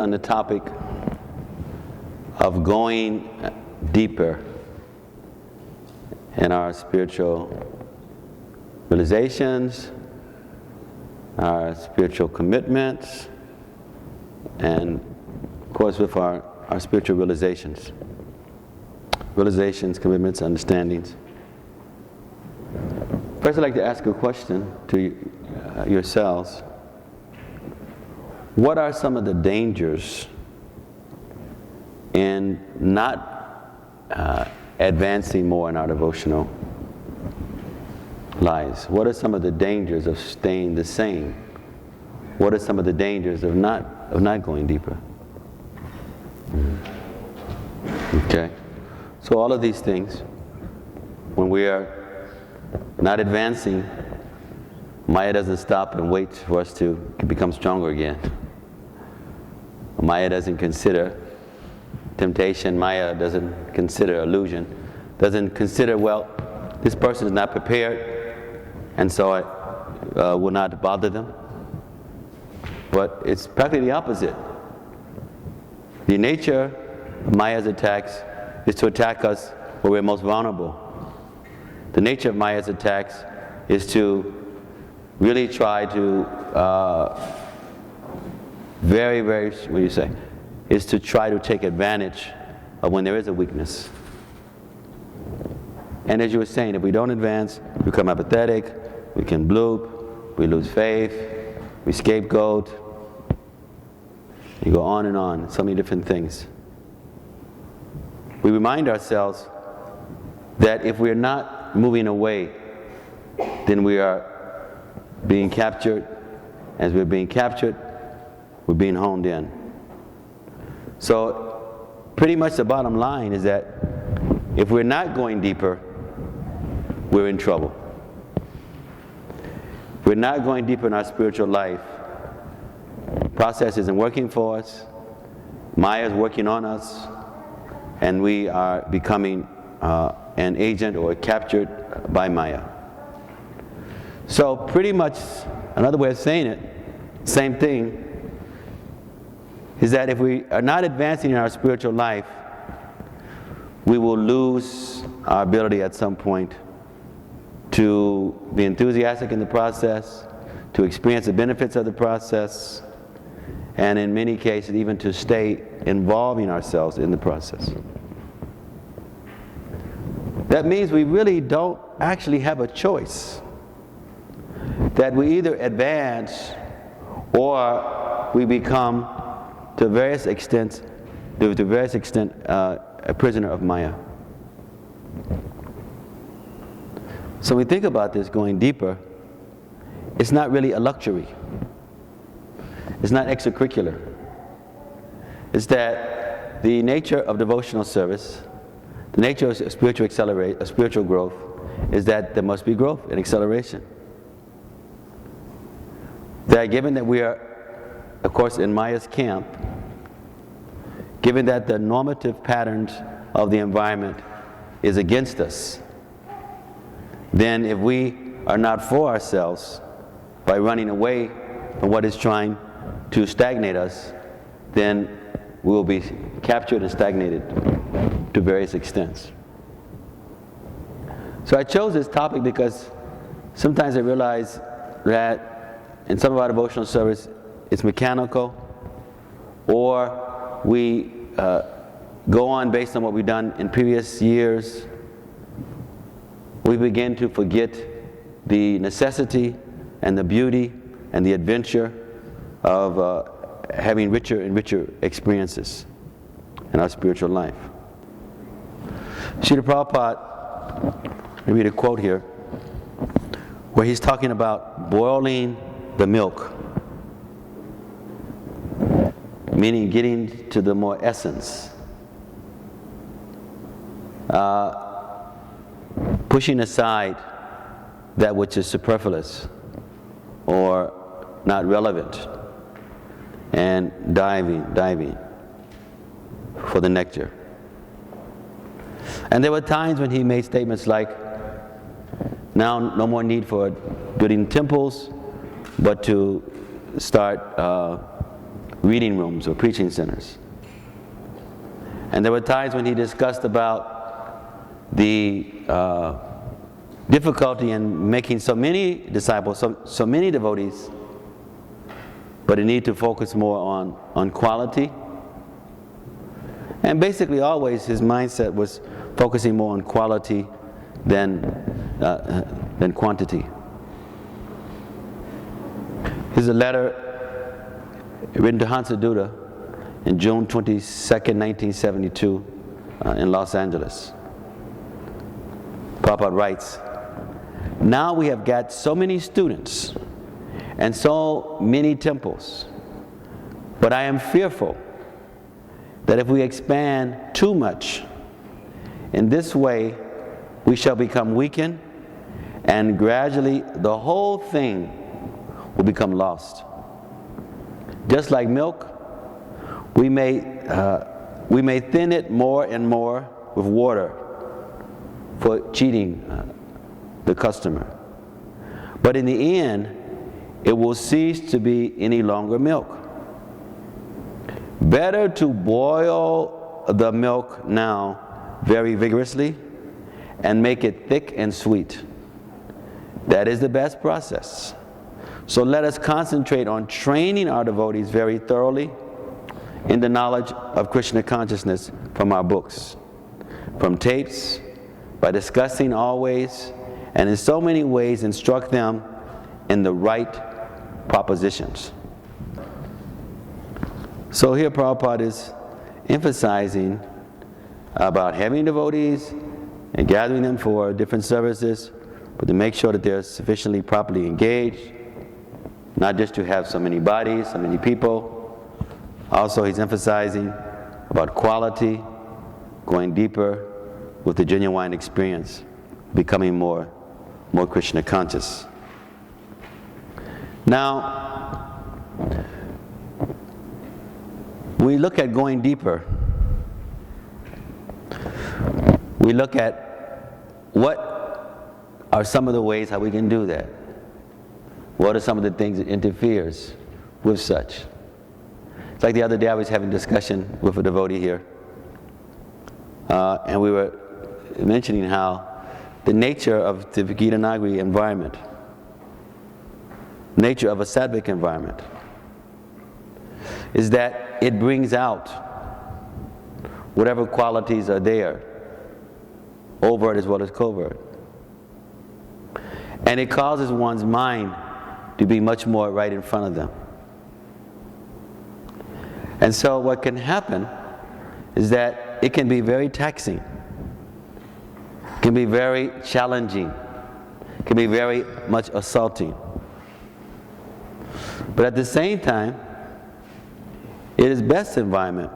on the topic of going deeper in our spiritual realizations, our spiritual commitments, and of course with our spiritual realizations. Realizations, commitments, understandings. First, I'd like to ask a question to yourselves. What are some of the dangers in not advancing more in our devotional lives? What are some of the dangers of staying the same? What are some of the dangers of not going deeper? Okay. So all of these things, when we are not advancing, Maya doesn't stop and wait for us to become stronger again. Maya doesn't consider temptation. Maya doesn't consider illusion. Doesn't consider, well, this person is not prepared, and so I will not bother them. But it's practically the opposite. The nature of Maya's attacks is to attack us where we're most vulnerable. The nature of Maya's attacks is to really try to is to try to take advantage of when there is a weakness. And as you were saying, if we don't advance, we become apathetic, we can bloop, we lose faith, we scapegoat, you go on, so many different things. We remind ourselves that if we're not moving away, then we are being captured. As we're being captured, we're being honed in. So pretty much the bottom line is that if we're not going deeper, we're in trouble. If we're not going deeper in our spiritual life, the process isn't working for us, Maya is working on us, and we are becoming an agent or captured by Maya. So pretty much, another way of saying it, same thing, is that if we are not advancing in our spiritual life, we will lose our ability at some point to be enthusiastic in the process, to experience the benefits of the process, and in many cases even to stay involving ourselves in the process. That means we really don't actually have a choice. That we either advance or we become, to various extent, a prisoner of Maya. So when we think about this going deeper, it's not really a luxury. It's not extracurricular. It's that the nature of devotional service, the nature of spiritual growth, is that there must be growth and acceleration. That given that we are, of course, in Maya's camp, given that the normative patterns of the environment is against us, then if we are not for ourselves by running away from what is trying to stagnate us, then we will be captured and stagnated to various extents. So I chose this topic because sometimes I realize that in some of our devotional service it's mechanical, or we go on based on what we've done in previous years. We begin to forget the necessity and the beauty and the adventure of having richer and richer experiences in our spiritual life. Srila Prabhupada, I read a quote here, where he's talking about boiling the milk, meaning getting to the more essence, pushing aside that which is superfluous or not relevant, and diving for the nectar. And there were times when he made statements like, now no more need for building temples, but to start reading rooms or preaching centers. And there were times when he discussed about the difficulty in making so many disciples, so many devotees, but a need to focus more on quality. And basically always his mindset was focusing more on quality than quantity. Here's a letter written to Hansa Duda in June 22nd, 1972 in Los Angeles. Prabhupada writes, "Now we have got so many students and so many temples, but I am fearful that if we expand too much, in this way we shall become weakened and gradually the whole thing will become lost. Just like milk, we may thin it more and more with water for cheating the customer. But in the end, it will cease to be any longer milk. Better to boil the milk now very vigorously and make it thick and sweet. That is the best process. So let us concentrate on training our devotees very thoroughly in the knowledge of Krishna consciousness from our books, from tapes, by discussing always, and in so many ways instruct them in the right propositions." So here Prabhupada is emphasizing about having devotees and gathering them for different services, but to make sure that they're sufficiently properly engaged, not just to have so many bodies, so many people. Also he's emphasizing about quality, going deeper with the genuine experience, becoming more Krishna conscious. Now, when we look at going deeper, we look at what are some of the ways how we can do that. What are some of the things that interferes with such? It's like the other day I was having a discussion with a devotee here, and we were mentioning how the nature of the Gita Nagari environment, nature of a Sabic environment, is that it brings out whatever qualities are there, overt as well as covert. And it causes one's mind to be much more right in front of them. And so what can happen is that it can be very taxing, can be very challenging, can be very much assaulting. But at the same time, it is best environment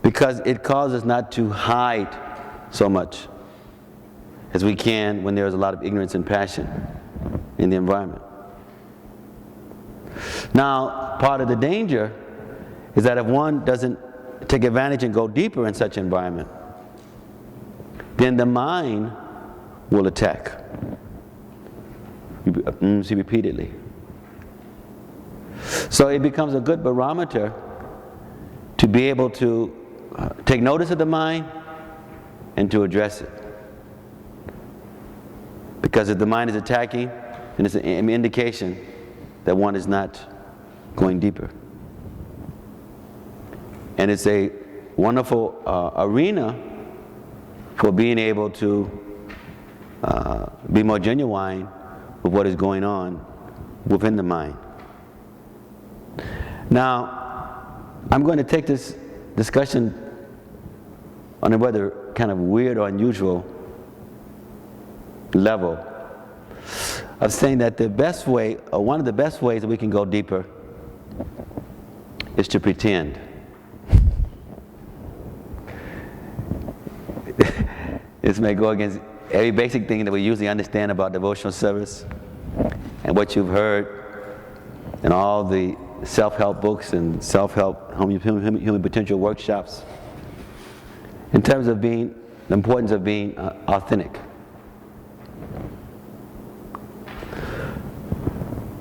because it causes us not to hide so much as we can when there's a lot of ignorance and passion in the environment. Now, part of the danger is that if one doesn't take advantage and go deeper in such environment, then the mind will attack. See repeatedly. So it becomes a good barometer to be able to take notice of the mind and to address it. Because if the mind is attacking, then it's an indication that one is not going deeper. And it's a wonderful arena for being able to be more genuine with what is going on within the mind. Now, I'm going to take this discussion on a rather kind of weird or unusual level of saying that the best way, or one of the best ways that we can go deeper, is to pretend. This may go against every basic thing that we usually understand about devotional service and what you've heard in all the self-help books and self-help human potential workshops in terms of the importance of being authentic.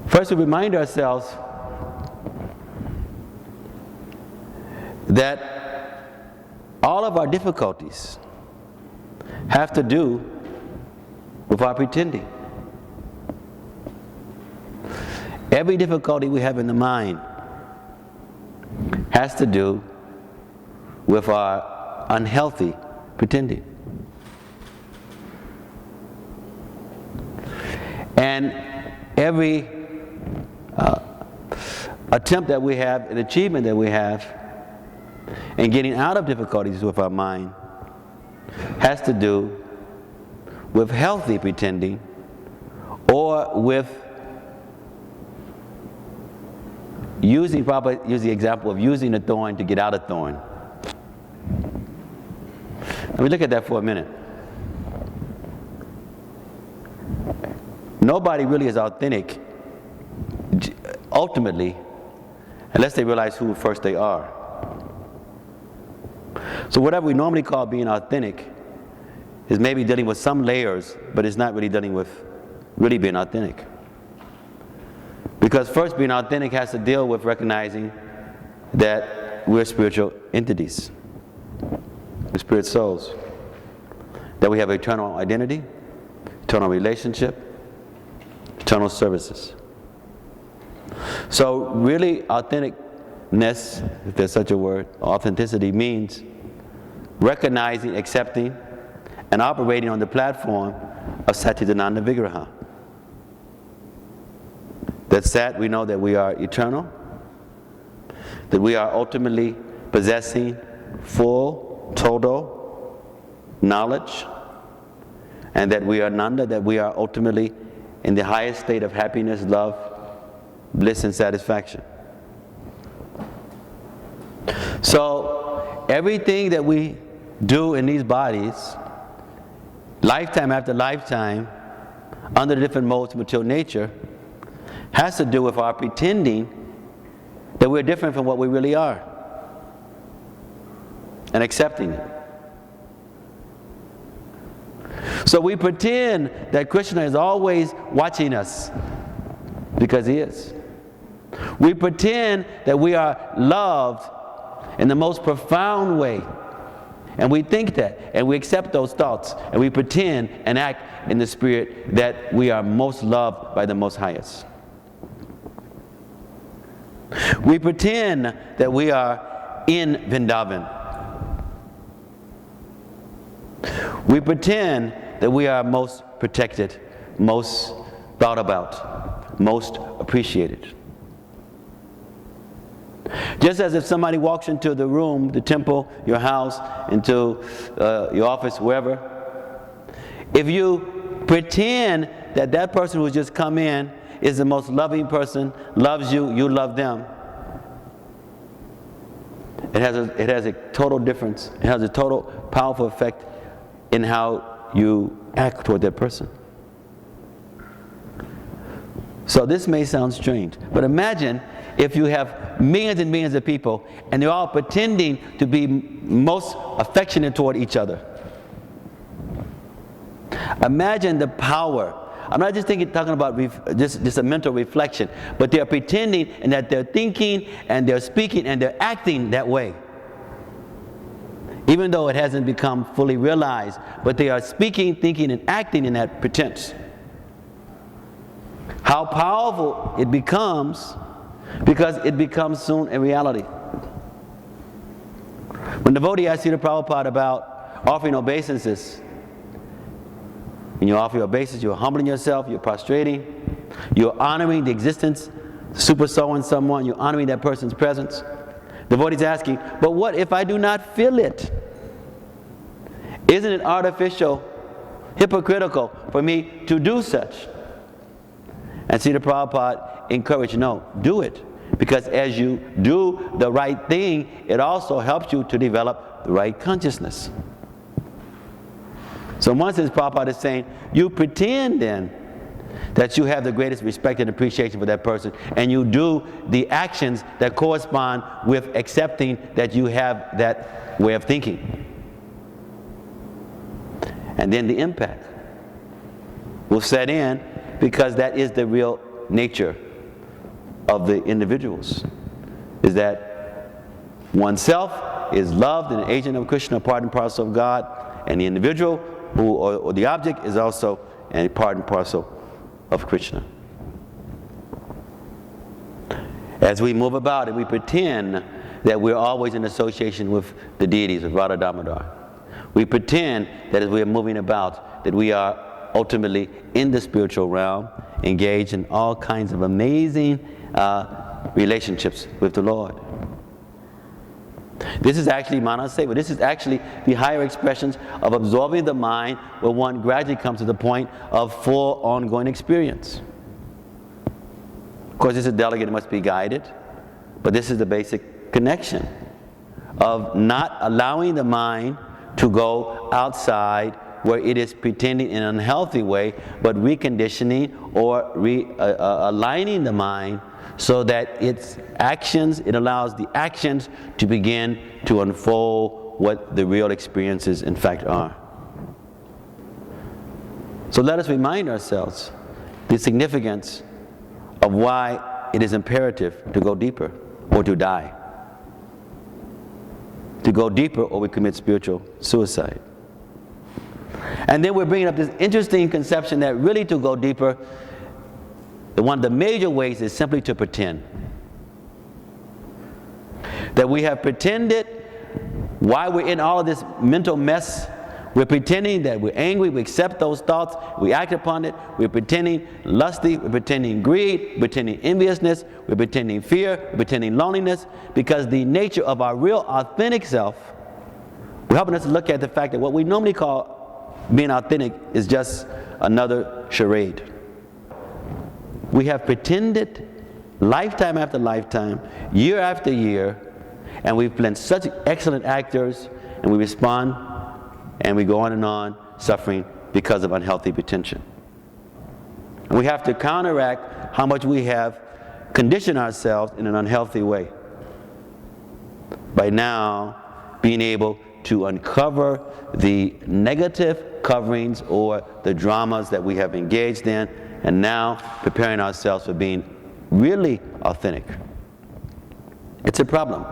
First, we remind ourselves that all of our difficulties have to do with our pretending. Every difficulty we have in the mind has to do with our unhealthy pretending. And every attempt that we have, an achievement that we have in getting out of difficulties with our mind has to do with healthy pretending, or with use the example of using a thorn to get out of thorn. Let me look at that for a minute. Nobody really is authentic, ultimately, unless they realize who first they are. So whatever we normally call being authentic is maybe dealing with some layers, but it's not really dealing with really being authentic. Because first, being authentic has to deal with recognizing that we're spiritual entities, we're spirit souls, that we have eternal identity, eternal relationship, eternal services. So really, authenticness, if there's such a word, authenticity means recognizing, accepting, and operating on the platform of Satchidananda Vigraha. That Sat, we know that we are eternal, that we are ultimately possessing full, total knowledge, and that we are Nanda, that we are ultimately in the highest state of happiness, love, bliss, and satisfaction. So everything that we do in these bodies, lifetime after lifetime, under the different modes of material nature, has to do with our pretending that we're different from what we really are, and accepting it. So we pretend that Krishna is always watching us, because he is. We pretend that we are loved in the most profound way, and we think that, and we accept those thoughts, and we pretend and act in the spirit that we are most loved by the Most Highest. We pretend that we are in Vrindavan. We pretend that we are most protected, most thought about, most appreciated. Just as if somebody walks into the room, the temple, your house, into your office, wherever, if you pretend that that person who's just come in is the most loving person, loves you, you love them, it has a total difference. It has a total powerful effect in how you act toward that person. So this may sound strange, but imagine if you have millions and millions of people and they're all pretending to be most affectionate toward each other. Imagine the power. I'm not just talking about just a mental reflection, but they're pretending and that they're thinking and they're speaking and they're acting that way. Even though it hasn't become fully realized, but they are speaking, thinking, and acting in that pretense. How powerful it becomes, because it becomes soon a reality. When the devotee asked Srila Prabhupada about offering obeisances, when you offer your obeisance, you're humbling yourself, you're prostrating, you're honoring the existence, super soul in someone, you're honoring that person's presence. The devotee is asking, but what if I do not feel it? Isn't it artificial, hypocritical for me to do such? And Srila Prabhupada encouraged, no, do it. Because as you do the right thing, it also helps you to develop the right consciousness. So in one sense, Prabhupada is saying, you pretend then that you have the greatest respect and appreciation for that person, and you do the actions that correspond with accepting that you have that way of thinking. And then the impact will set in, because that is the real nature of the individuals, is that Oneself is loved and an agent of Krishna, part and parcel of God, and the individual or the object is also a part and parcel of Krishna. As we move about and we pretend that we're always in association with the deities, with Radha Damodar. We pretend that as we are moving about, that we are ultimately in the spiritual realm, engaged in all kinds of amazing relationships with the Lord. This is actually Manaseva. This is actually the higher expressions of absorbing the mind, where one gradually comes to the point of full ongoing experience. Of course, this is delicate, it must be guided, but this is the basic connection of not allowing the mind to go outside where it is pretending in an unhealthy way, but reconditioning or aligning the mind so that its actions, it allows the actions to begin to unfold what the real experiences in fact are. So let us remind ourselves the significance of why it is imperative to go deeper or to die. To go deeper or we commit spiritual suicide. And then we're bringing up this interesting conception that really to go deeper, one of the major ways is simply to pretend. That we have pretended while we're in all of this mental mess. We're pretending that we're angry, we accept those thoughts, we act upon it. We're pretending lusty, we're pretending greed, we're pretending enviousness, we're pretending fear, we're pretending loneliness, because the nature of our real authentic self, we're helping us to look at the fact that what we normally call being authentic is just another charade. We have pretended lifetime after lifetime, year after year, and we've been such excellent actors, and we respond and we go on, suffering because of unhealthy pretension. And we have to counteract how much we have conditioned ourselves in an unhealthy way by now being able to uncover the negative coverings or the dramas that we have engaged in, and now preparing ourselves for being really authentic. It's a problem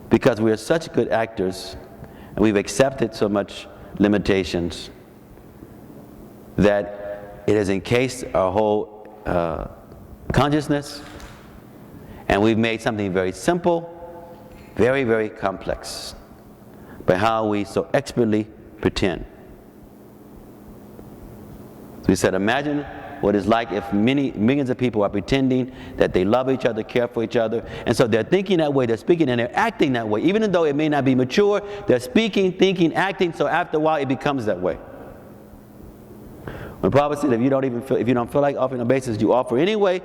because we are such good actors and we've accepted so much limitations that it has encased our whole consciousness, and we've made something very simple, very, very complex by how we so expertly pretend. So we said, imagine what it's like if millions of people are pretending that they love each other, care for each other, and so they're thinking that way, they're speaking, and they're acting that way. Even though it may not be mature, they're speaking, thinking, acting, so after a while it becomes that way. When Prabhupada said, if you don't feel like offering a basis, you offer anyway,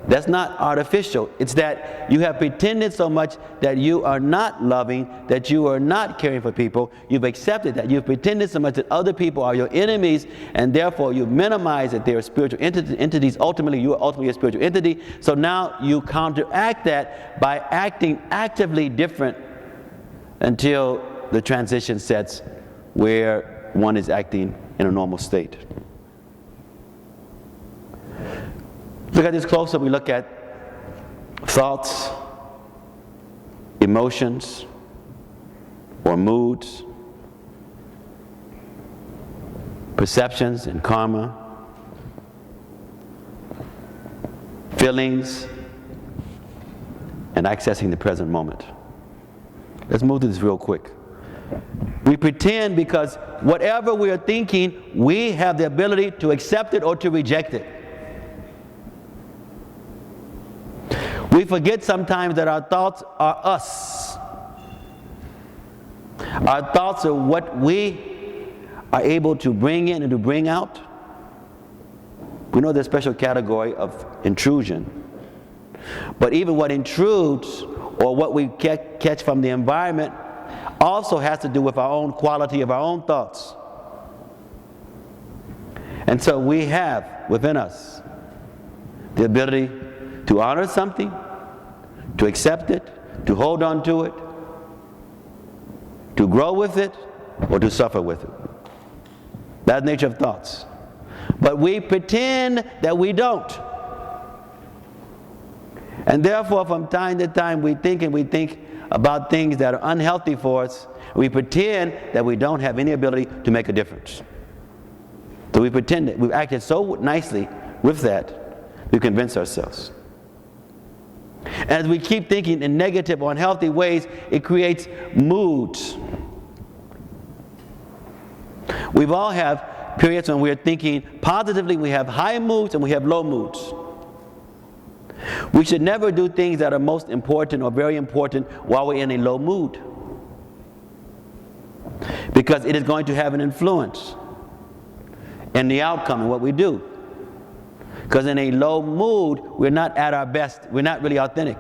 that's not artificial. It's that you have pretended so much that you are not loving, that you are not caring for people. You've accepted that. You've pretended so much that other people are your enemies, and therefore you minimize that they are spiritual entities. Ultimately, you are ultimately a spiritual entity. So now you counteract that by acting actively different until the transition sets where one is acting in a normal state. Look at this closer. We look at thoughts, emotions, or moods, perceptions and karma, feelings, and accessing the present moment. Let's move to this real quick. We pretend because whatever we are thinking, we have the ability to accept it or to reject it. We forget sometimes that our thoughts are us. Our thoughts are what we are able to bring in and to bring out. We know there's a special category of intrusion. But even what intrudes or what we catch from the environment also has to do with our own quality of our own thoughts. And so we have within us the ability to honor something, to accept it, to hold on to it, to grow with it, or to suffer with it. That's the nature of thoughts. But we pretend that we don't. And therefore, from time to time, we think about things that are unhealthy for us. We pretend that we don't have any ability to make a difference. So we pretend that we've acted so nicely with that, we convince ourselves. As we keep thinking in negative or unhealthy ways, it creates moods. We've all have periods when we're thinking positively. We have high moods and we have low moods. We should never do things that are most important or very important while we're in a low mood, because it is going to have an influence in the outcome of what we do. Because in a low mood, we're not at our best. We're not really authentic.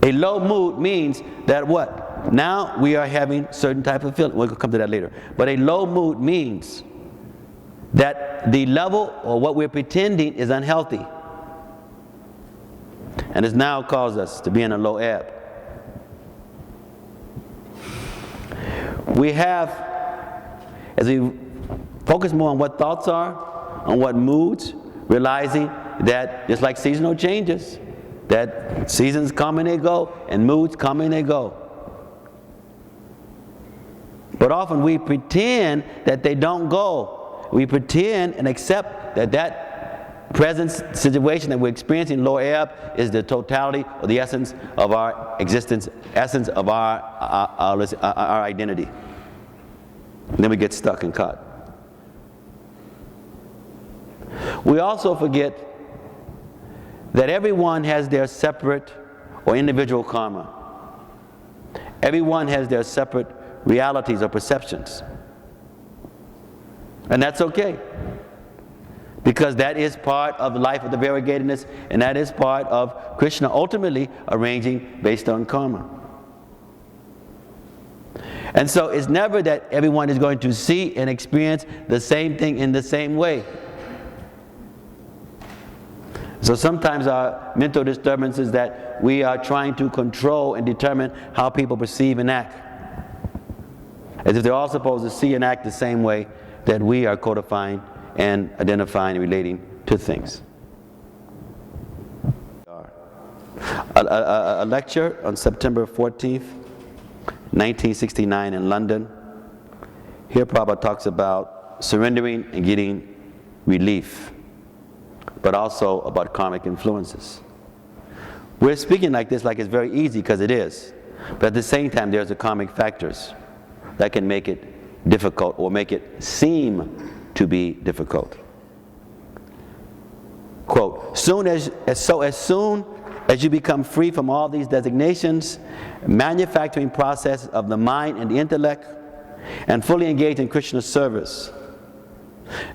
A low mood means that what? Now we are having certain type of feeling. We'll come to that later. But a low mood means that the level or what we're pretending is unhealthy. And it's now caused us to be in a low ebb. We have, as we focus more on what thoughts are, on what moods, realizing that just like seasonal changes, that seasons come and they go, and moods come and they go. But often we pretend that they don't go. We pretend and accept that present situation that we're experiencing, low ebb, is the totality or the essence of our existence, essence of our identity. And then we get stuck and caught. We also forget that everyone has their separate or individual karma. Everyone has their separate realities or perceptions. And that's okay, because that is part of the life of the variegatedness, and that is part of Krishna ultimately arranging based on karma. And so it's never that everyone is going to see and experience the same thing in the same way. So sometimes our mental disturbance is that we are trying to control and determine how people perceive and act, as if they're all supposed to see and act the same way that we are codifying and identifying and relating to things. A lecture on September 14th, 1969 in London. Here Prabhupada talks about surrendering and getting relief, but also about karmic influences. We're speaking like this like it's very easy, because it is. But at the same time, there's the karmic factors that can make it difficult or make it seem to be difficult. Quote, as soon as you become free from all these designations, manufacturing process of the mind and the intellect, and fully engaged in Krishna's service,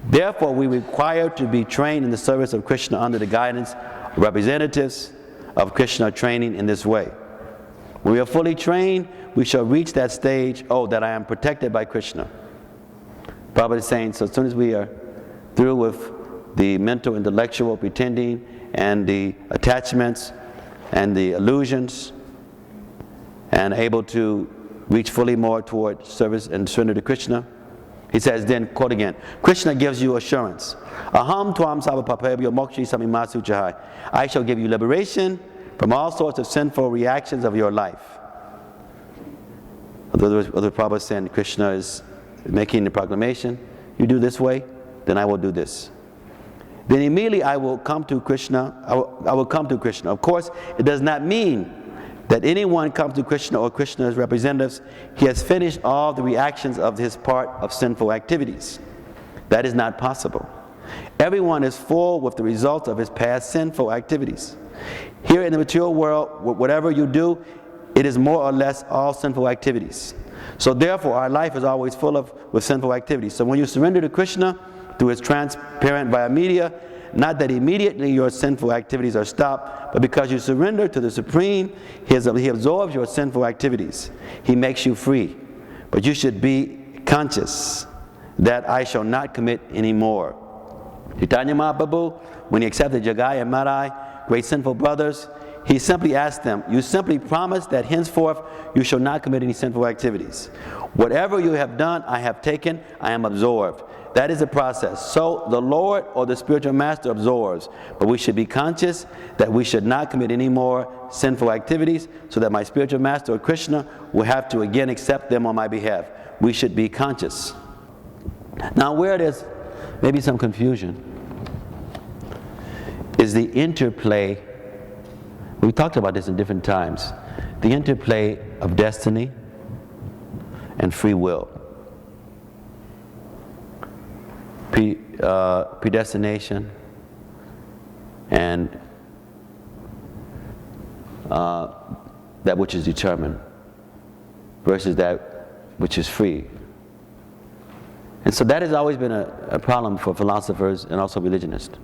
therefore, we require to be trained in the service of Krishna under the guidance of representatives of Krishna training in this way. When we are fully trained, we shall reach that stage, that I am protected by Krishna. Prabhupada is saying, so as soon as we are through with the mental, intellectual pretending, and the attachments, and the illusions, and able to reach fully more toward service and surrender to Krishna, he says, then, quote again, Krishna gives you assurance. Aham tvam savapapebhyo mokshi samimasu jahai. I shall give you liberation from all sorts of sinful reactions of your life. Other Prabhupada saying, Krishna is making the proclamation, you do this way, then I will do this. Then immediately I will come to Krishna. I will come to Krishna. Of course, it does not mean that anyone comes to Krishna or Krishna's representatives, he has finished all the reactions of his part of sinful activities. That is not possible. Everyone is full with the results of his past sinful activities. Here in the material world, whatever you do, it is more or less all sinful activities. So therefore, our life is always full with sinful activities. So when you surrender to Krishna through his transparent via media, not that immediately your sinful activities are stopped, but because you surrender to the Supreme, He absorbs your sinful activities. He makes you free. But you should be conscious that I shall not commit any more. Chaitanya Mahaprabhu, when he accepted Jagai and Madai, great sinful brothers, he simply asked them, you simply promise that henceforth you shall not commit any sinful activities. Whatever you have done, I have taken, I am absorbed. That is the process. So the Lord or the spiritual master absorbs, but we should be conscious that we should not commit any more sinful activities so that my spiritual master or Krishna will have to again accept them on my behalf. We should be conscious. Now where there's maybe some confusion is the interplay. We talked about this in different times. The interplay of destiny and free will. Predestination and that which is determined versus that which is free. And so that has always been a problem for philosophers and also religionists.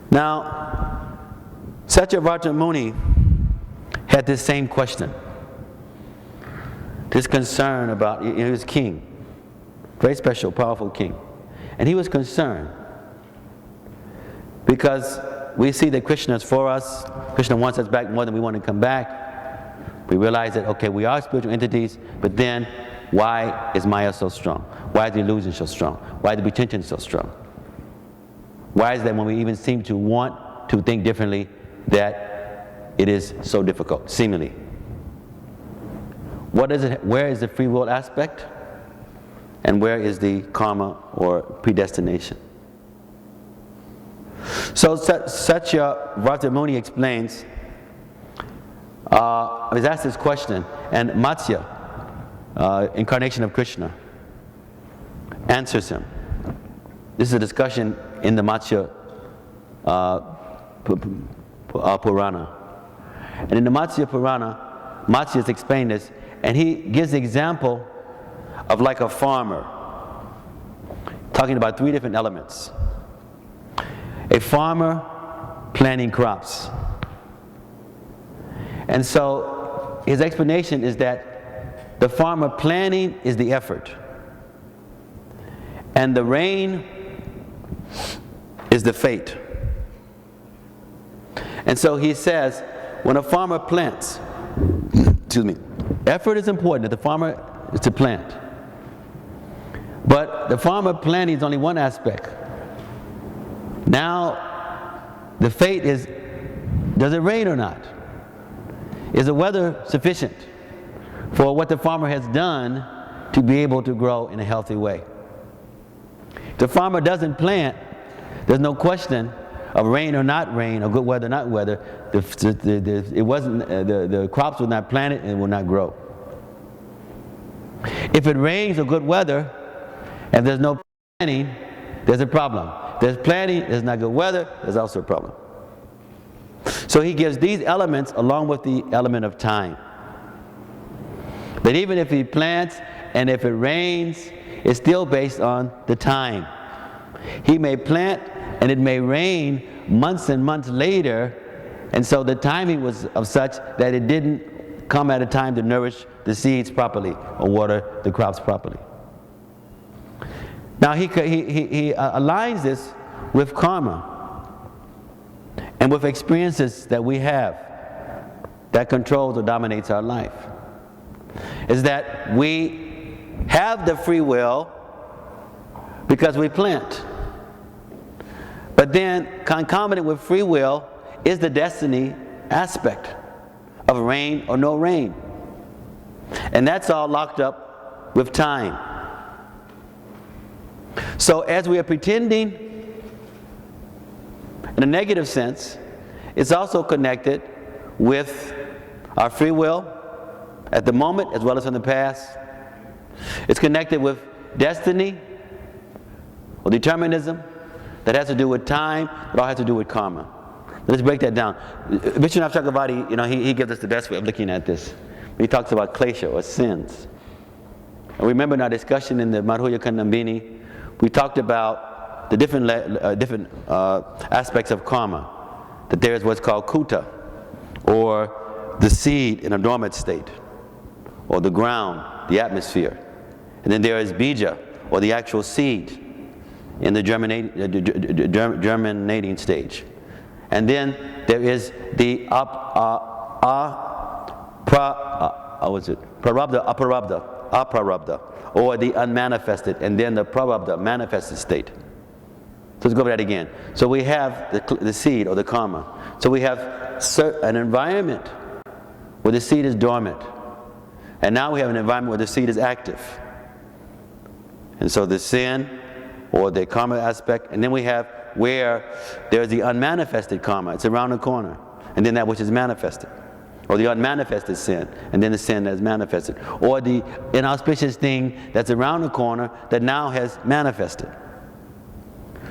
Now, Satyavrat Muni had this same question, this concern about, he was king, very special, powerful king. And he was concerned because we see that Krishna is for us. Krishna wants us back more than we want to come back. We realize that, okay, we are spiritual entities, but then why is Maya so strong? Why is the illusion so strong? Why is the pretension so strong? Why is that when we even seem to want to think differently, that it is so difficult, seemingly? What is it? Where is the free will aspect? And where is the karma or predestination? So Satyavrat Muni explains, he's asked this question, and Matsya, incarnation of Krishna, answers him. This is a discussion in the Matsya Purana. And in the Matsya Purana, Matsya has explained this, and he gives the example of like a farmer, talking about three different elements. A farmer planting crops. And so his explanation is that the farmer planting is the effort, and the rain is the fate. And so he says, when a farmer plants, effort is important. The farmer is to plant. But the farmer planting is only one aspect. Now, the fate is, does it rain or not? Is the weather sufficient for what the farmer has done to be able to grow in a healthy way? If the farmer doesn't plant, there's no question of rain or not rain, or good weather or not weather. The crops will not plant it and will not grow. If it rains or good weather, and there's no planting, there's a problem. There's planting, there's not good weather, there's also a problem. So he gives these elements along with the element of time. That even if he plants and if it rains, it's still based on the time. He may plant and it may rain months and months later, and so the timing was of such that it didn't come at a time to nourish the seeds properly or water the crops properly. Now he aligns this with karma and with experiences that we have that controls or dominates our life. Is that we have the free will because we plant. But then concomitant with free will is the destiny aspect of rain or no rain. And that's all locked up with time. So as we are pretending, in a negative sense, it's also connected with our free will at the moment as well as in the past. It's connected with destiny or determinism that has to do with time, it all has to do with karma. Let's break that down. Vishwanath Chakravarti, he gives us the best way of looking at this. He talks about klesha or sins. And remember in our discussion in the Madhurya Kandambini, we talked about the different aspects of karma. That there is what's called kuta, or the seed in a dormant state, or the ground, the atmosphere. And then there is bija, or the actual seed in the germinating stage. And then there is the aparabdha, or the unmanifested, and then the prarabdha, manifested state. So let's go over that again. So we have the seed, or the karma. So we have an environment where the seed is dormant. And now we have an environment where the seed is active. And so the sin, or the karma aspect, and then we have where there's the unmanifested karma. It's around the corner. And then that which is manifested. Or the unmanifested sin, and then the sin that is manifested. Or the inauspicious thing that's around the corner that now has manifested.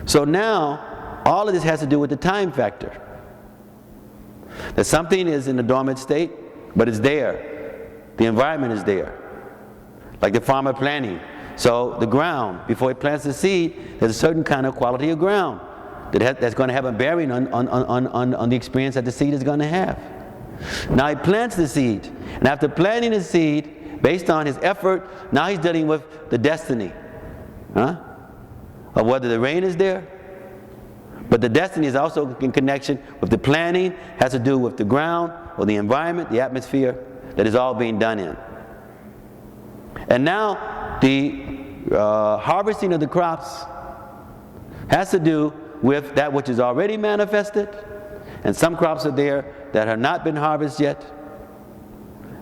So now, all of this has to do with the time factor. That something is in a dormant state, but it's there. The environment is there. Like the farmer planting. So the ground, before he plants the seed, there's a certain kind of quality of ground that's going to have a bearing on the experience that the seed is going to have. Now he plants the seed, and after planting the seed, based on his effort, now he's dealing with the destiny, of whether the rain is there. But the destiny is also in connection with the planting, has to do with the ground, or the environment, the atmosphere that is all being done in. And now the harvesting of the crops has to do with that which is already manifested, and some crops are there that have not been harvested yet.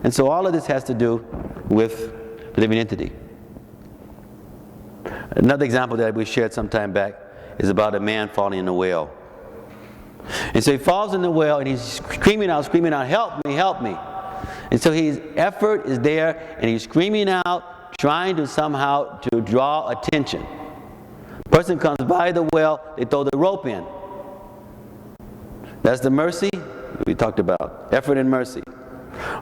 And so all of this has to do with the living entity. Another example that we shared some time back is about a man falling in a well. And so he falls in the well and he's screaming out, help me, help me. And so his effort is there and he's screaming out, trying to somehow to draw attention. Person comes by the well, they throw the rope in. That's the mercy we talked about, effort and mercy.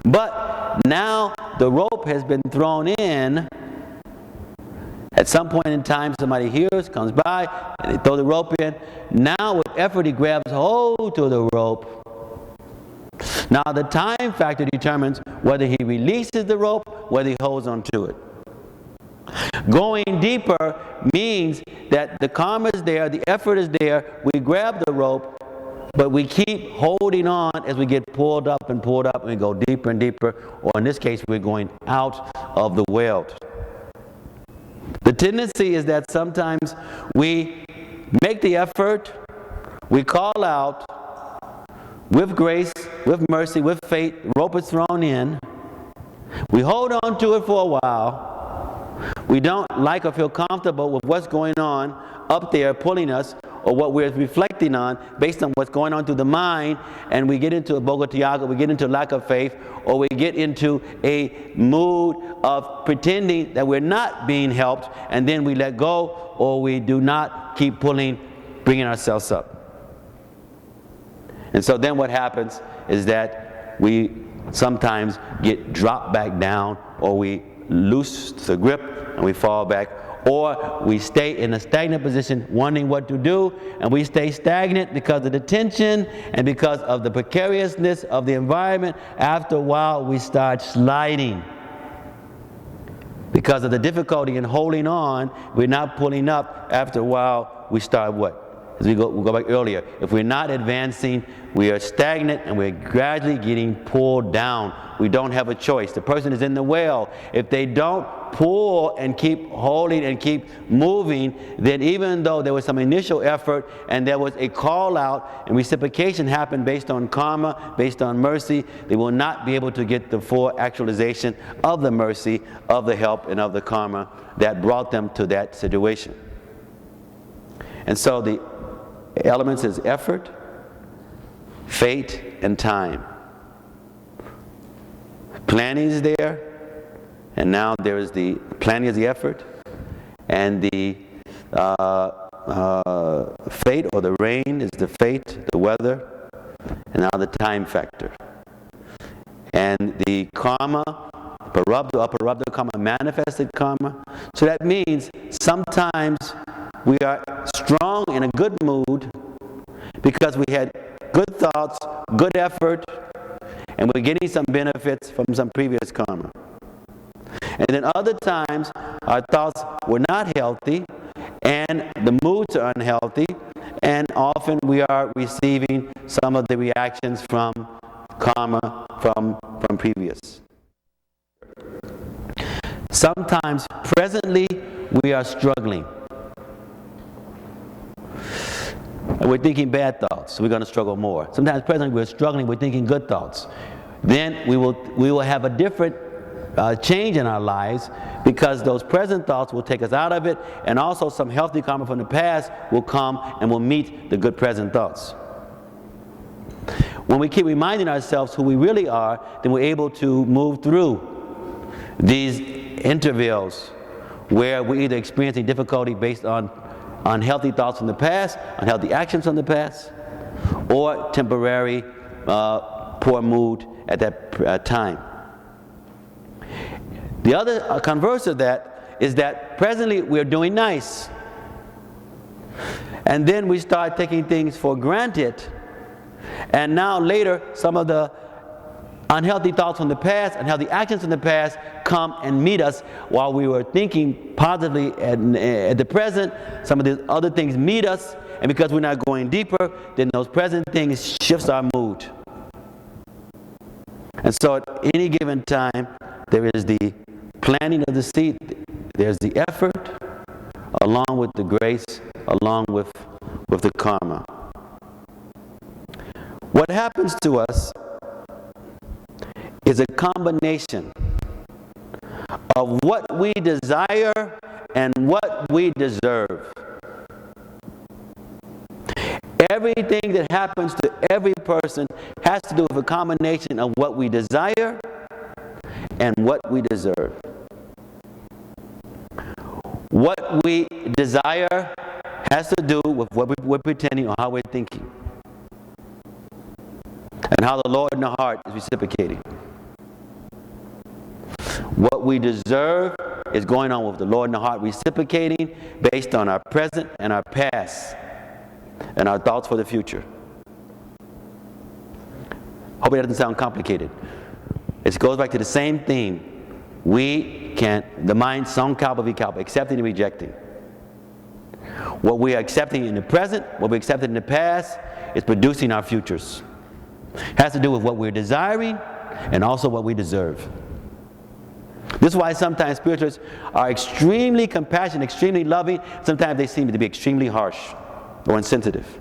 But now the rope has been thrown in. At some point in time, somebody hears, comes by, and they throw the rope in. Now with effort, he grabs hold to the rope. Now the time factor determines whether he releases the rope, whether he holds on to it. Going deeper means that the karma is there, the effort is there, we grab the rope, but we keep holding on as we get pulled up, and we go deeper and deeper, or in this case, we're going out of the well. The tendency is that sometimes we make the effort, we call out, with grace, with mercy, with faith, the rope is thrown in, we hold on to it for a while, we don't like or feel comfortable with what's going on up there pulling us, or what we're reflecting on based on what's going on through the mind, and we get into a bogotiaga, we get into lack of faith, or we get into a mood of pretending that we're not being helped, and then we let go, or we do not keep bringing ourselves up. And so then what happens is that we sometimes get dropped back down, or we lose the grip and we fall back, or we stay in a stagnant position wondering what to do, and we stay stagnant because of the tension and because of the precariousness of the environment. After a while we start sliding. Because of the difficulty in holding on, we're not pulling up. After a while we start what? As we'll go back earlier, if we're not advancing, we are stagnant and we're gradually getting pulled down. We don't have a choice. The person is in the well. If they don't pull and keep holding and keep moving, then even though there was some initial effort and there was a call out and reciprocation happened based on karma, based on mercy, they will not be able to get the full actualization of the mercy, of the help, and of the karma that brought them to that situation. And so the elements is effort, fate, and time. Planning is there, and now there is the planning is the effort, and the fate or the rain is the fate, the weather, and now the time factor. And the karma, parabdha, aparabdha karma, manifested karma. So that means sometimes we are strong in a good mood because we had good thoughts, good effort, and we're getting some benefits from some previous karma. And then other times, our thoughts were not healthy, and the moods are unhealthy, And often we are receiving some of the reactions from karma from previous. Sometimes, presently, we are struggling. And we're thinking bad thoughts, so we're going to struggle more. Sometimes, presently, we're struggling, we're thinking good thoughts. Then we will have a different change in our lives, because those present thoughts will take us out of it, and also some healthy karma from the past will come and will meet the good present thoughts. When we keep reminding ourselves who we really are, then we're able to move through these intervals where we're either experiencing difficulty based on unhealthy thoughts from the past, unhealthy actions from the past, or temporary poor mood at that time. The other converse of that is that presently we're doing nice. And then we start taking things for granted. And now later, some of the unhealthy thoughts from the past, unhealthy actions from the past come and meet us while we were thinking positively at the present. Some of these other things meet us, and because we're not going deeper, then those present things shifts our mood. And so at any given time, there is the planting of the seed, there's the effort, along with the grace, along with the karma. What happens to us is a combination of what we desire and what we deserve. Everything that happens to every person has to do with a combination of what we desire and what we deserve. What we desire has to do with what we're pretending or how we're thinking, and how the Lord in the heart is reciprocating. What we deserve is going on with the Lord in the heart reciprocating based on our present and our past and our thoughts for the future. Hope it doesn't sound complicated. It goes back to the same theme. The mind, sankalpa vikalpa, accepting and rejecting. What we are accepting in the present, what we accepted in the past, is producing our futures. It has to do with what we're desiring and also what we deserve. This is why sometimes spiritualists are extremely compassionate, extremely loving. Sometimes they seem to be extremely harsh or insensitive.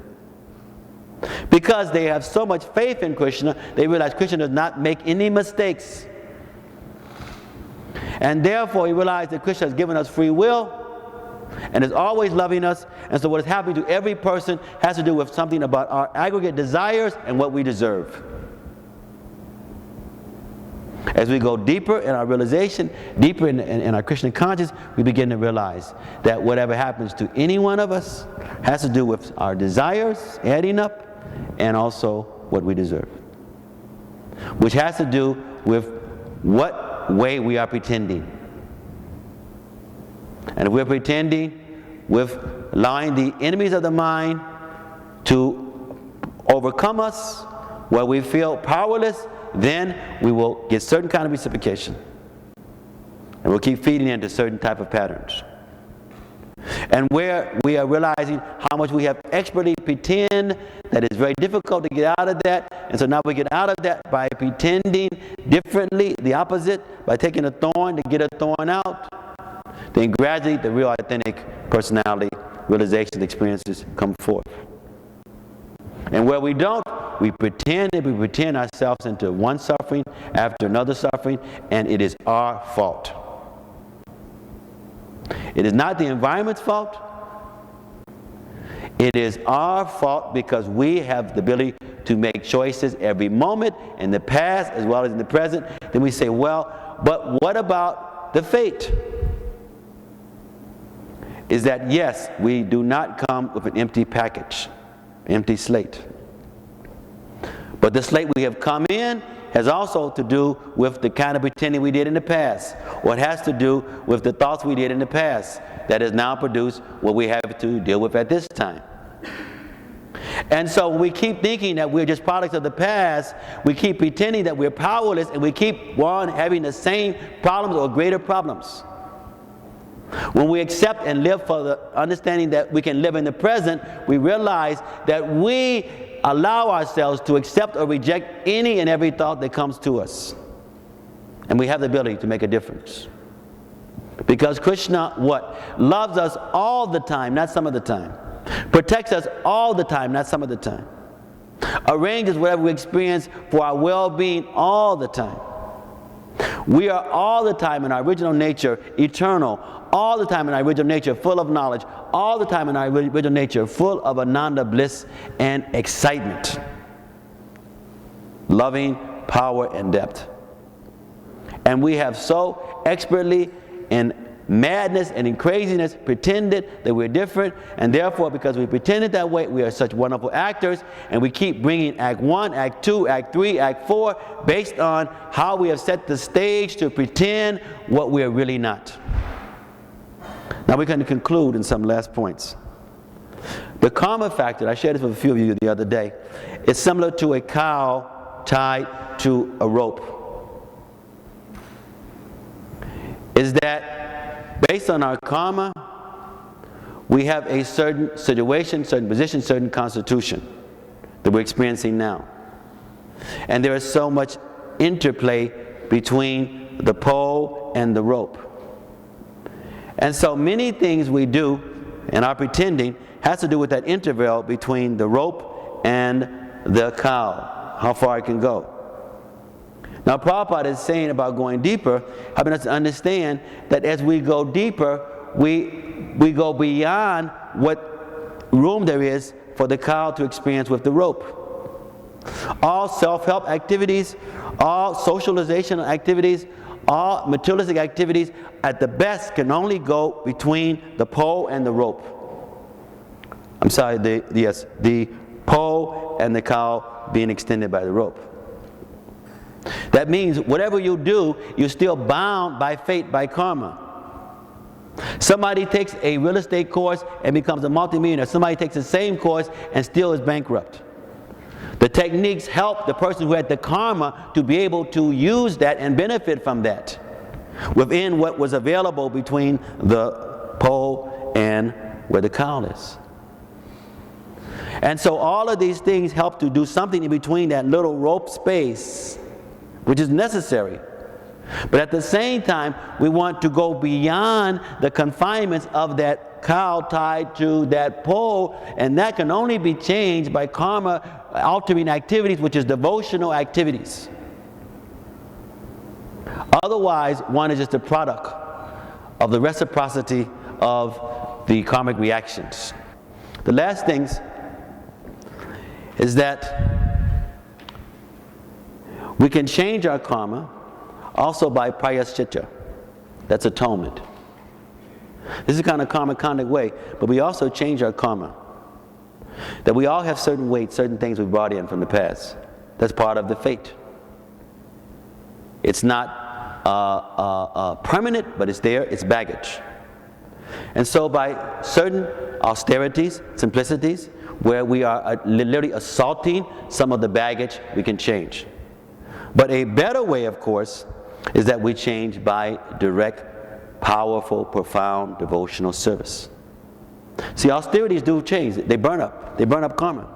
Because they have so much faith in Krishna, they realize Krishna does not make any mistakes. And therefore, he realized that Krishna has given us free will and is always loving us. And so what is happening to every person has to do with something about our aggregate desires and what we deserve. As we go deeper in our realization, deeper in our Krishna consciousness, we begin to realize that whatever happens to any one of us has to do with our desires adding up and also what we deserve. Which has to do with what way we are pretending. And if we're pretending with allowing the enemies of the mind to overcome us, where we feel powerless, then we will get certain kind of reciprocation. And we'll keep feeding into certain type of patterns. And where we are realizing how much we have expertly pretend, that it's very difficult to get out of that. And so now we get out of that by pretending differently, the opposite, by taking a thorn to get a thorn out. Then gradually the real authentic personality, realization experiences come forth. And where we don't, we pretend ourselves into one suffering after another suffering, and it is our fault. It is not the environment's fault. It is our fault because we have the ability to make choices every moment in the past as well as in the present. Then we say, well, but what about the fate? Is that yes, we do not come with an empty package, empty slate. But the slate we have come in has also to do with the kind of pretending we did in the past, or it has to do with the thoughts we did in the past that has now produced what we have to deal with at this time. And so when we keep thinking that we're just products of the past, we keep pretending that we're powerless, and we keep on having the same problems or greater problems. When we accept and live for the understanding that we can live in the present, we realize that we allow ourselves to accept or reject any and every thought that comes to us. And we have the ability to make a difference. Because Krishna, what? Loves us all the time, not some of the time. Protects us all the time, not some of the time. Arranges whatever we experience for our well-being all the time. We are all the time in our original nature eternal, all the time in our original nature full of knowledge, all the time in our original nature full of ananda bliss and excitement, loving power and depth. And we have so expertly in madness and in craziness pretended that we're different, and therefore because we pretended that way, we are such wonderful actors, and we keep bringing act 1, act 2, act 3, act 4 based on how we have set the stage to pretend what we are really not. Now we're going to conclude in some last points. The karma factor, I shared this with a few of you the other day, is similar to a cow tied to a rope. Is that based on our karma, we have a certain situation, certain position, certain constitution that we're experiencing now. And there is so much interplay between the pole and the rope. And so many things we do in our pretending has to do with that interval between the rope and the cow, how far it can go. Now Prabhupada is saying about going deeper, helping us to understand that as we go deeper, we go beyond what room there is for the cow to experience with the rope. All self-help activities, all socialization activities, all materialistic activities, at the best can only go between the pole and the rope. I'm sorry, the pole and the cow being extended by the rope. That means whatever you do, you're still bound by fate, by karma. Somebody takes a real estate course and becomes a multimillionaire. Somebody takes the same course and still is bankrupt. The techniques help the person who had the karma to be able to use that and benefit from that within what was available between the pole and where the cow is. And so all of these things help to do something in between that little rope space, which is necessary. But at the same time, we want to go beyond the confinements of that cow tied to that pole, and that can only be changed by karma altering activities, which is devotional activities. Otherwise, one is just a product of the reciprocity of the karmic reactions. The last things is that we can change our karma also by prayaschita. That's atonement. This is kind of karma-condic way, but we also change our karma. That we all have certain weights, certain things we brought in from the past. That's part of the fate. It's not permanent, but it's there, it's baggage. And so by certain austerities, simplicities, where we are literally assaulting some of the baggage, we can change. But a better way, of course, is that we change by direct, powerful, profound devotional service. See, austerities do change. They burn up. They burn up karma.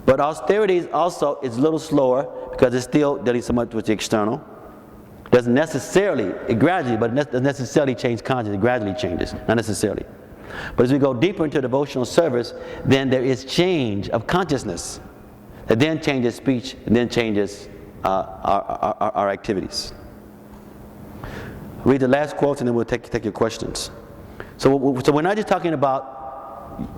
But austerities also is a little slower because it's still dealing so much with the external. Doesn't necessarily, it gradually, but it doesn't necessarily change consciousness. It gradually changes, not necessarily. But as we go deeper into devotional service, then there is change of consciousness that then changes speech and then changes our activities. Read the last quote and then we'll take your questions. So we're not just talking about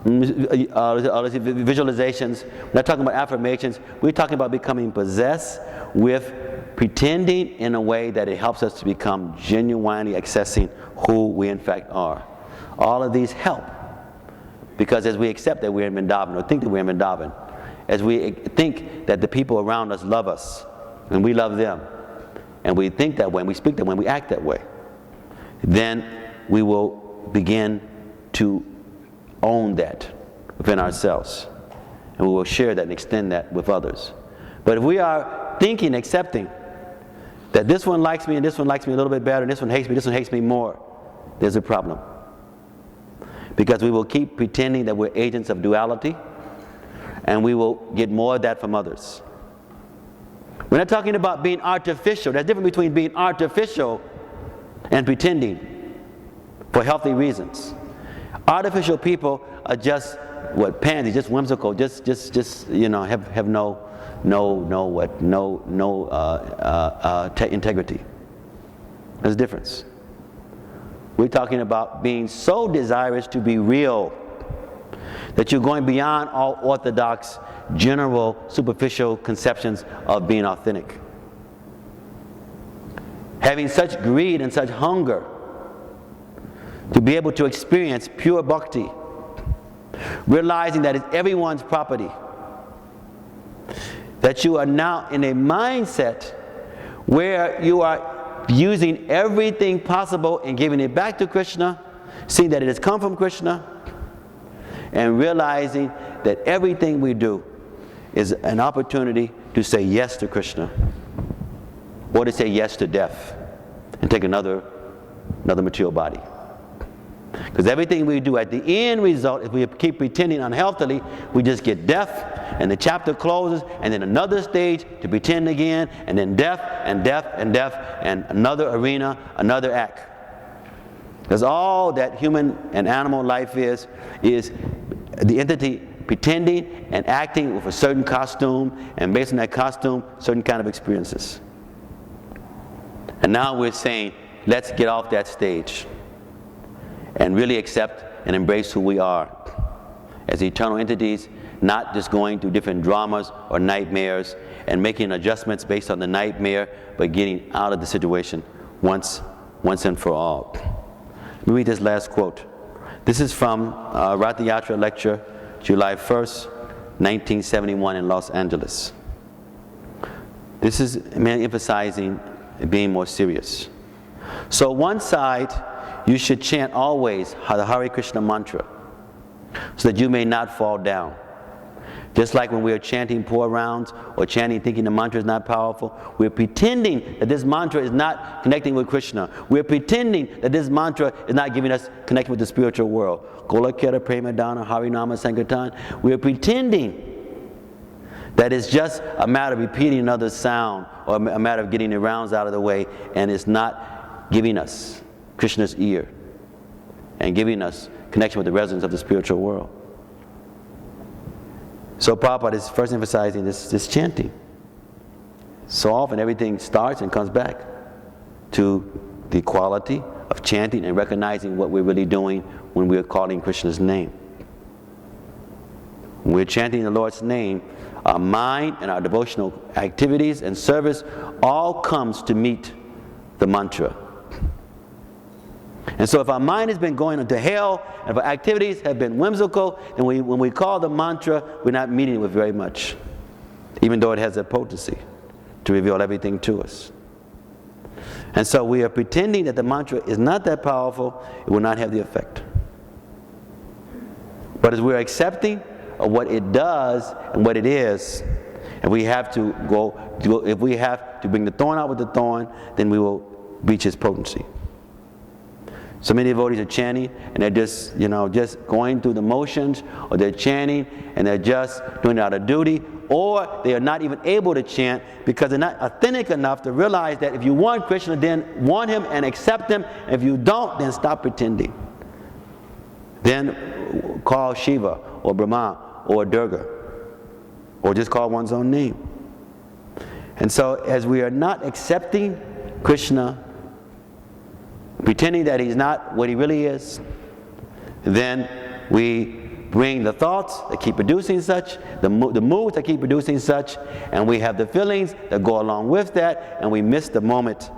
visualizations, we're not talking about affirmations, we're talking about becoming possessed with pretending in a way that it helps us to become genuinely accessing who we in fact are. All of these help because as we accept that we're in Vrindavan or think that we're in Vrindavan, as we think that the people around us love us and we love them, and we think that way and we speak that way and we act that way, then we will begin to own that within ourselves, and we will share that and extend that with others. But if we are thinking, accepting that this one likes me and this one likes me a little bit better, and this one hates me more, there's a problem. Because we will keep pretending that we're agents of duality, and we will get more of that from others. We're not talking about being artificial. There's a difference between being artificial and pretending for healthy reasons. Artificial people are just pansy, just whimsical, just have no integrity. There's a difference. We're talking about being so desirous to be real that you're going beyond all orthodox, general, superficial conceptions of being authentic. Having such greed and such hunger to be able to experience pure bhakti, realizing that it's everyone's property, that you are now in a mindset where you are using everything possible and giving it back to Krishna, seeing that it has come from Krishna, and realizing that everything we do is an opportunity to say yes to Krishna, or to say yes to death and take another material body. Because everything we do at the end result, if we keep pretending unhealthily, we just get death, and the chapter closes, and then another stage to pretend again, and then death, and death, and death, and another arena, another act. Because all that human and animal life is the entity pretending and acting with a certain costume, and based on that costume, certain kind of experiences. And now we're saying, let's get off that stage and really accept and embrace who we are as eternal entities, not just going through different dramas or nightmares and making adjustments based on the nightmare, but getting out of the situation once and for all. Let me read this last quote. This is from Rath Yatra lecture, July 1st, 1971 in Los Angeles. This is emphasizing being more serious. So one side, you should chant always the Hare Krishna mantra so that you may not fall down. Just like when we are chanting poor rounds or chanting thinking the mantra is not powerful, we're pretending that this mantra is not connecting with Krishna. We're pretending that this mantra is not giving us connection with the spiritual world. Gola Kera Prema Dana Harinama Sankirtan. We're pretending that it's just a matter of repeating another sound or a matter of getting the rounds out of the way, and it's not giving us Krishna's ear and giving us connection with the resonance of the spiritual world. So Prabhupada is first emphasizing this chanting. So often everything starts and comes back to the quality of chanting and recognizing what we're really doing when we're calling Krishna's name. When we're chanting the Lord's name, our mind and our devotional activities and service all comes to meet the mantra. And so if our mind has been going into hell, and if our activities have been whimsical, then when we call the mantra, we're not meeting it with very much, even though it has a potency to reveal everything to us. And so we are pretending that the mantra is not that powerful, it will not have the effect. But as we're accepting of what it does and what it is, and we have to if we have to bring the thorn out with the thorn, then we will reach its potency. So many devotees are chanting and they're just going through the motions, or they're chanting and they're just doing it out of duty, or they are not even able to chant because they're not authentic enough to realize that if you want Krishna, then want Him and accept Him. If you don't, then stop pretending. Then call Shiva or Brahma or Durga, or just call one's own name. And so as we are not accepting Krishna, pretending that He's not what He really is, then we bring the thoughts that keep producing such, the moods that keep producing such, and we have the feelings that go along with that, and we miss the moment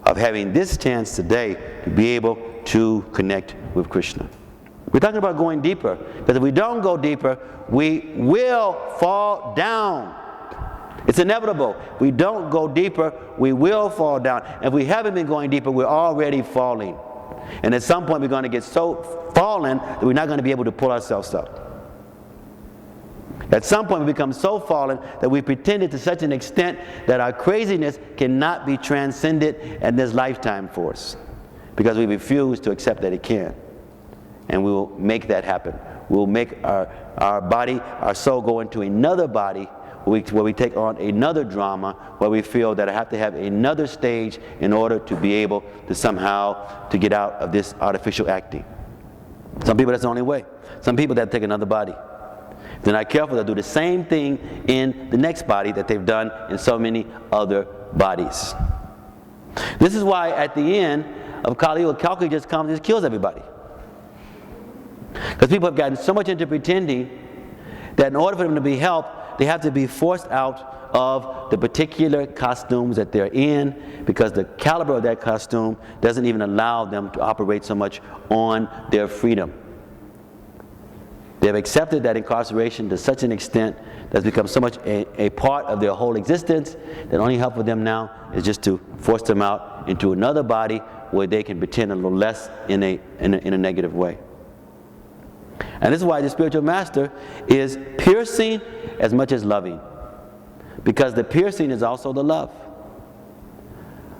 of having this chance today to be able to connect with Krishna. We're talking about going deeper, because if we don't go deeper, we will fall down. It's inevitable. If we don't go deeper, we will fall down. And if we haven't been going deeper, we're already falling. And at some point, we're going to get so fallen that we're not going to be able to pull ourselves up. At some point we become so fallen that we pretended to such an extent that our craziness cannot be transcended in this lifetime for us, because we refuse to accept that it can. And we will make that happen. We will make our body, our soul go into another body where we take on another drama, where we feel that I have to have another stage in order to be able to somehow to get out of this artificial acting. Some people, that's the only way. Some people, that take another body. If they're not careful, they'll do the same thing in the next body that they've done in so many other bodies. This is why at the end of Kali Yuga, Kalki just comes and just kills everybody. Because people have gotten so much into pretending that in order for them to be helped, they have to be forced out of the particular costumes that they're in, because the caliber of that costume doesn't even allow them to operate so much on their freedom. They've accepted that incarceration to such an extent that's become so much a part of their whole existence that only help for them now is just to force them out into another body where they can pretend a little less in a negative way. And this is why the spiritual master is piercing as much as loving, because the piercing is also the love.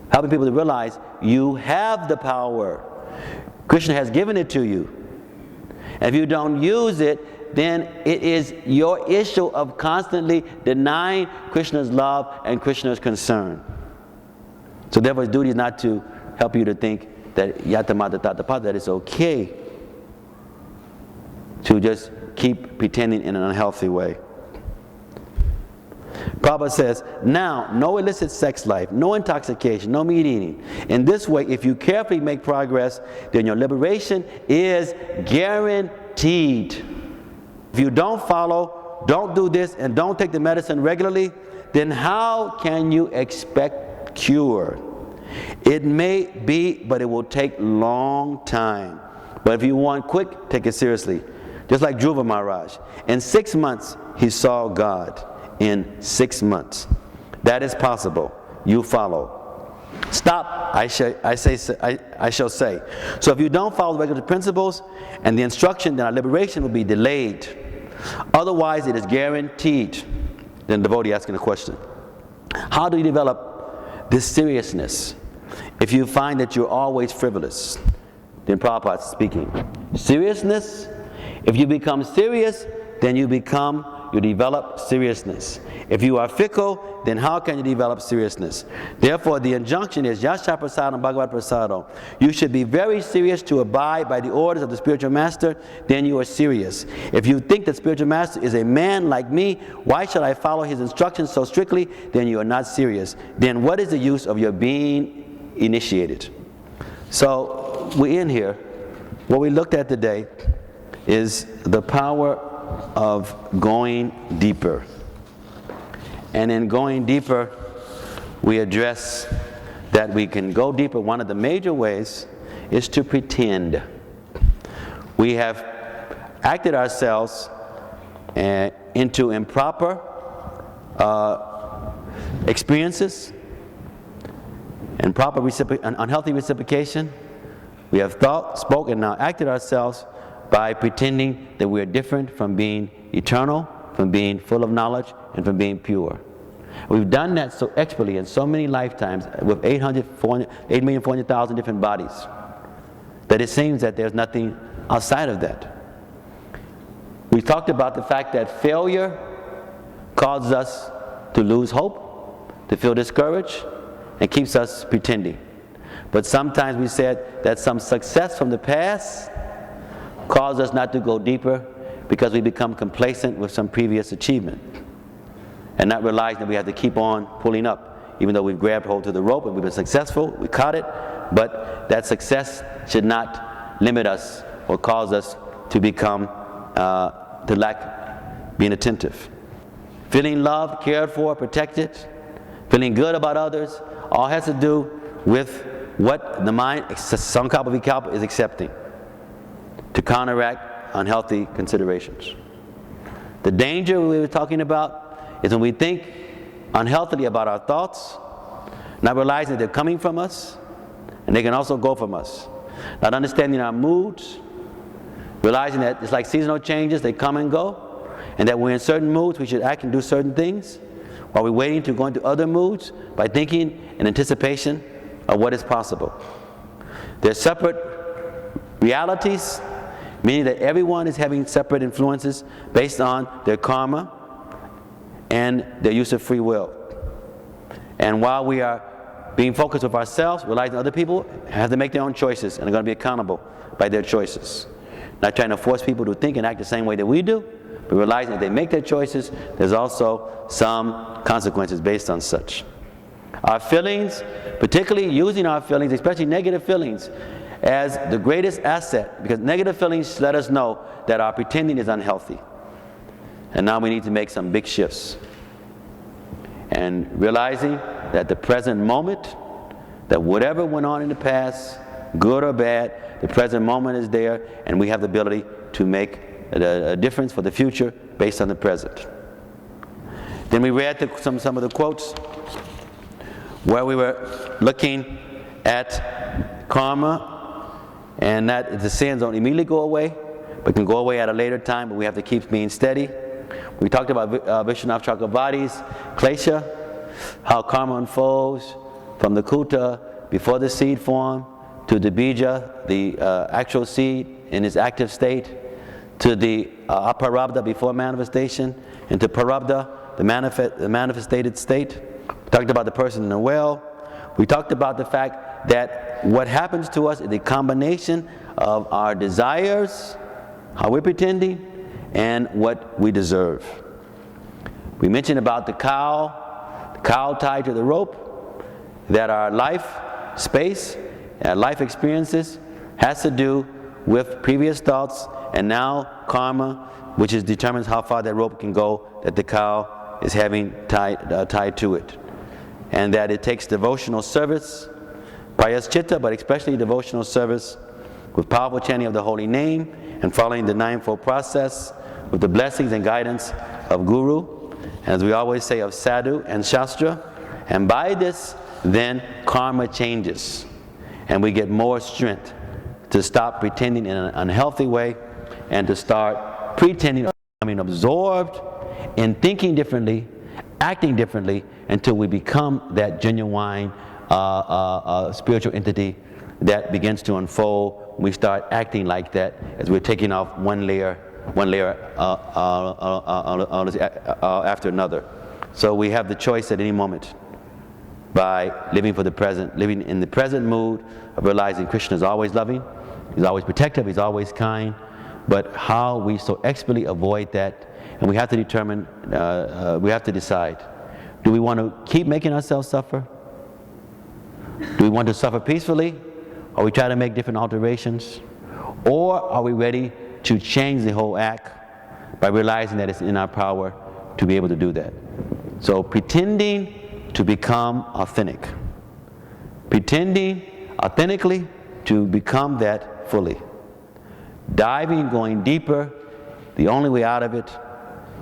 Helping people to realize you have the power. Krishna has given it to you. If you don't use it, then it is your issue of constantly denying Krishna's love and Krishna's concern. So therefore his duty is not to help you to think that yatamata tatapada, that it's okay to just keep pretending in an unhealthy way. Prabhupada says, now, no illicit sex life, no intoxication, no meat eating. In this way, if you carefully make progress, then your liberation is guaranteed. If you don't follow, don't do this, and don't take the medicine regularly, then how can you expect cure? It may be, but it will take long time. But if you want quick, take it seriously. Just like Dhruva Maharaj. In 6 months, he saw God. In 6 months. That is possible. You follow. Stop, I shall say. So if you don't follow the regular principles and the instruction, then our liberation will be delayed. Otherwise, it is guaranteed. Then the devotee asking a question. How do you develop this seriousness if you find that you're always frivolous? Then Prabhupada speaking. Seriousness, if you become serious, then you develop seriousness. If you are fickle, then how can you develop seriousness? Therefore, the injunction is Yasha Prasadam Bhagavad Prasadam. You should be very serious to abide by the orders of the spiritual master, then you are serious. If you think the spiritual master is a man like me, why should I follow his instructions so strictly? Then you are not serious. Then what is the use of your being initiated? So, we're in here. What we looked at today is the power of going deeper. And in going deeper, we address that we can go deeper. One of the major ways is to pretend. We have acted ourselves into improper experiences, improper unhealthy reciprocation. We have thought, spoken, and now acted ourselves by pretending that we are different from being eternal, from being full of knowledge, and from being pure. We've done that so expertly in so many lifetimes with 8,400,000 different bodies that it seems that there's nothing outside of that. We talked about the fact that failure causes us to lose hope, to feel discouraged, and keeps us pretending. But sometimes we said that some success from the past cause us not to go deeper because we become complacent with some previous achievement and not realizing that we have to keep on pulling up. Even though we've grabbed hold to the rope and we've been successful, we caught it, but that success should not limit us or cause us to become, to lack being attentive. Feeling loved, cared for, protected, feeling good about others, all has to do with what the mind, Sankalpa Vikalpa, is accepting to counteract unhealthy considerations. The danger we were talking about is when we think unhealthily about our thoughts, not realizing that they're coming from us, and they can also go from us. Not understanding our moods, realizing that it's like seasonal changes, they come and go. And that when we're in certain moods, we should act and do certain things, while we're waiting to go into other moods by thinking in anticipation of what is possible. They're separate realities, meaning that everyone is having separate influences based on their karma and their use of free will. And while we are being focused with ourselves, realizing other people have to make their own choices and are going to be accountable by their choices. Not trying to force people to think and act the same way that we do, but realizing that they make their choices, there's also some consequences based on such. Our feelings, particularly using our feelings, especially negative feelings, as the greatest asset, because negative feelings let us know that our pretending is unhealthy. And now we need to make some big shifts. And realizing that the present moment, that whatever went on in the past, good or bad, the present moment is there, and we have the ability to make a difference for the future based on the present. Then we read some of the quotes where we were looking at karma, and that the sins don't immediately go away, but can go away at a later time, but we have to keep being steady. We talked about Vishwanath Chakravarti's klesha, how karma unfolds from the kuta before the seed form to the bija, the actual seed in its active state, to the aparabdha before manifestation, and to parabdha, the manifested state. We talked about the person in the well. We talked about the fact that what happens to us is the combination of our desires, how we're pretending, and what we deserve. We mentioned about the cow tied to the rope, that our life space, our life experiences has to do with previous thoughts and now karma, which determines how far that rope can go that the cow is having tied to it. And that it takes devotional service, prayaschita, but especially devotional service with powerful chanting of the holy name and following the ninefold process with the blessings and guidance of Guru, and as we always say, of Sadhu and Shastra. And by this, then karma changes, and we get more strength to stop pretending in an unhealthy way and to start pretending, becoming absorbed in thinking differently, acting differently, until we become that genuine spiritual entity that begins to unfold. We start acting like that as we're taking off one layer after another. So we have the choice at any moment by living for the present, living in the present mood of realizing Krishna is always loving, He's always protective, He's always kind, but how we so expertly avoid that. And we have to determine, we have to decide, do we want to keep making ourselves suffer? Do we want to suffer peacefully? Or we try to make different alterations? Or are we ready to change the whole act by realizing that it's in our power to be able to do that? So pretending to become authentic. Pretending authentically to become that fully. Diving, going deeper, the only way out of it,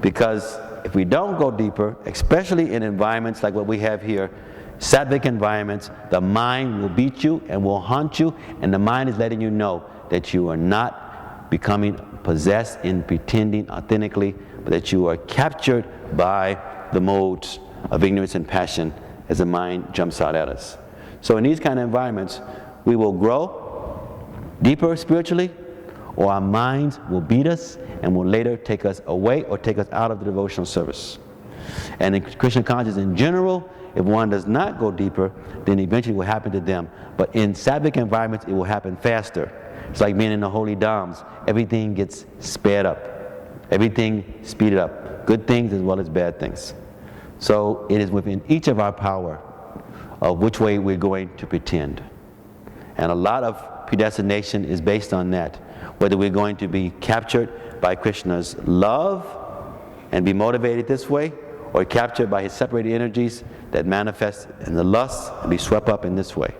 because if we don't go deeper, especially in environments like what we have here, Sabic environments, the mind will beat you and will haunt you, and the mind is letting you know that you are not becoming possessed in pretending authentically, but that you are captured by the modes of ignorance and passion as the mind jumps out at us. So in these kind of environments, we will grow deeper spiritually, or our minds will beat us and will later take us away or take us out of the devotional service. And in Krishna consciousness in general, if one does not go deeper, then eventually it will happen to them. But in Sabic environments, it will happen faster. It's like being in the holy dhams. Everything gets sped up. Everything speeded up. Good things as well as bad things. So it is within each of our power of which way we're going to pretend. And a lot of predestination is based on that. Whether we're going to be captured by Krishna's love and be motivated this way, or captured by his separated energies that manifest in the lust and be swept up in this way.